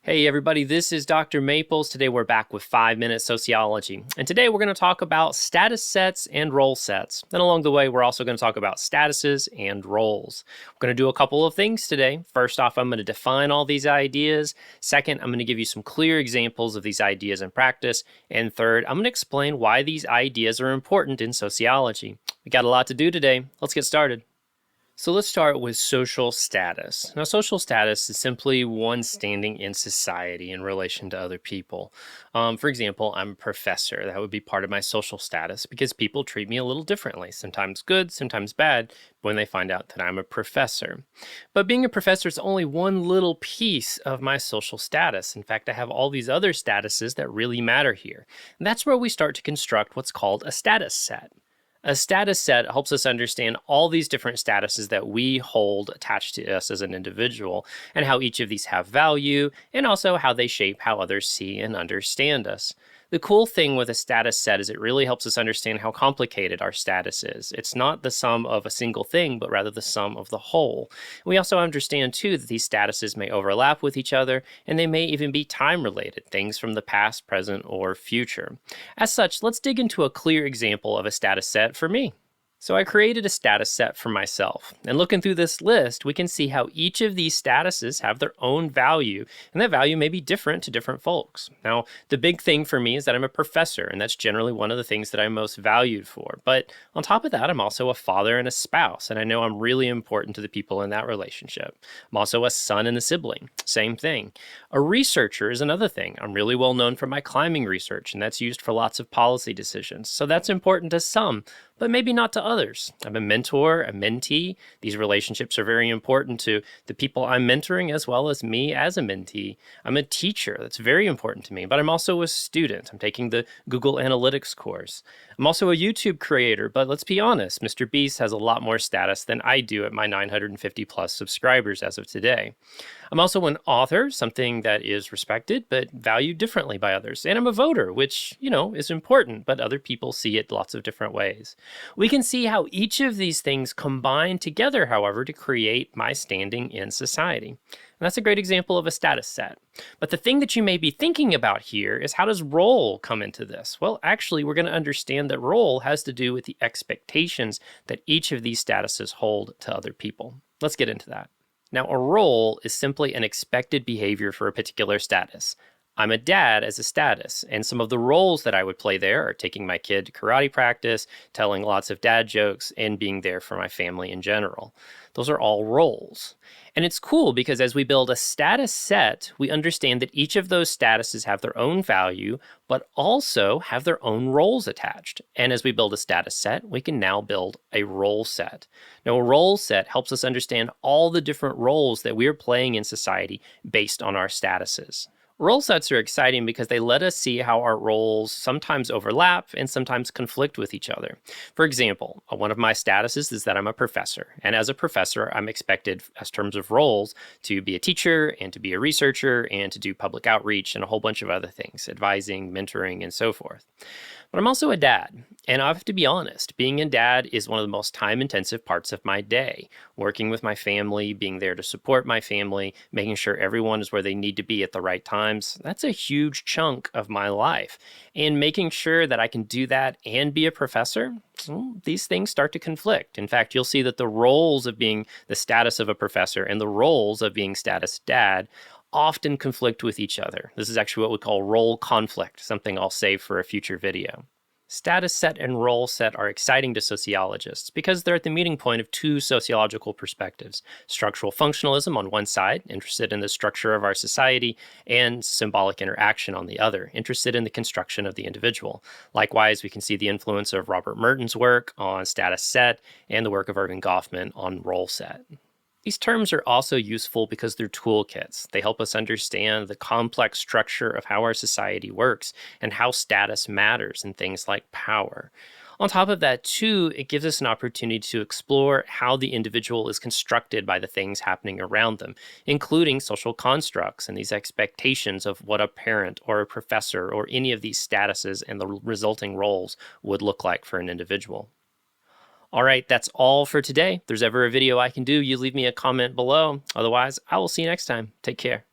Hey everybody, this is Dr. Maples. Today we're back with 5-Minute Sociology. And today we're going to talk about status sets and role sets. And along the way, we're also going to talk about statuses and roles. We're going to do a couple of things today. First off, I'm going to define all these ideas. Second, I'm going to give you some clear examples of these ideas in practice. And third, I'm going to explain why these ideas are important in sociology. We got a lot to do today. Let's get started. So let's start with social status. Now, social status is simply one's standing in society in relation to other people. For example, I'm a professor. That would be part of my social status because people treat me a little differently, sometimes good, sometimes bad, when they find out that I'm a professor. But being a professor is only one little piece of my social status. In fact, I have all these other statuses that really matter here. And that's where we start to construct what's called a status set. A status set helps us understand all these different statuses that we hold attached to us as an individual and how each of these have value and also how they shape how others see and understand us. The cool thing with a status set is it really helps us understand how complicated our status is. It's not the sum of a single thing, but rather the sum of the whole. We also understand, too, that these statuses may overlap with each other, and they may even be time-related, things from the past, present, or future. As such, let's dig into a clear example of a status set for me. So I created a status set for myself, and looking through this list, we can see how each of these statuses have their own value, and that value may be different to different folks. Now, the big thing for me is that I'm a professor, and that's generally one of the things that I'm most valued for. But on top of that, I'm also a father and a spouse, and I know I'm really important to the people in that relationship. I'm also a son and a sibling, same thing. A researcher is another thing. I'm really well known for my climbing research, and that's used for lots of policy decisions. So that's important to some, but maybe not to others. I'm a mentor, a mentee. These relationships are very important to the people I'm mentoring as well as me as a mentee. I'm a teacher. That's very important to me, but I'm also a student. I'm taking the Google Analytics course. I'm also a YouTube creator, but let's be honest, Mr. Beast has a lot more status than I do at my 950 plus subscribers as of today. I'm also an author, something that is respected but valued differently by others. And I'm a voter, which, is important, but other people see it lots of different ways. We can see how each of these things combine together, however, to create my standing in society. And that's a great example of a status set. But the thing that you may be thinking about here is, how does role come into this? Well, actually, we're going to understand that role has to do with the expectations that each of these statuses hold to other people. Let's get into that. Now, a role is simply an expected behavior for a particular status. I'm a dad as a status, and some of the roles that I would play there are taking my kid to karate practice, telling lots of dad jokes, and being there for my family in general. Those are all roles. And it's cool because as we build a status set, we understand that each of those statuses have their own value, but also have their own roles attached. And as we build a status set, we can now build a role set. Now, a role set helps us understand all the different roles that we're playing in society based on our statuses. Role sets are exciting because they let us see how our roles sometimes overlap and sometimes conflict with each other. For example, one of my statuses is that I'm a professor. And as a professor, I'm expected, as terms of roles, to be a teacher and to be a researcher and to do public outreach and a whole bunch of other things, advising, mentoring, and so forth. But I'm also a dad, and I have to be honest, being a dad is one of the most time-intensive parts of my day. Working with my family, being there to support my family, making sure everyone is where they need to be at the right times, that's a huge chunk of my life. And making sure that I can do that and be a professor, these things start to conflict. In fact, you'll see that the roles of being the status of a professor and the roles of being status dad often conflict with each other. This is actually what we call role conflict, something I'll save for a future video. Status set and role set are exciting to sociologists because they're at the meeting point of two sociological perspectives: structural functionalism on one side, interested in the structure of our society, and symbolic interaction on the other, interested in the construction of the individual. Likewise, we can see the influence of Robert Merton's work on status set and the work of Irving Goffman on role set. These terms are also useful because they're toolkits. They help us understand the complex structure of how our society works and how status matters in things like power. On top of that, too, it gives us an opportunity to explore how the individual is constructed by the things happening around them, including social constructs and these expectations of what a parent or a professor or any of these statuses and the resulting roles would look like for an individual. All right, that's all for today. If there's ever a video I can do, you leave me a comment below. Otherwise, I will see you next time. Take care.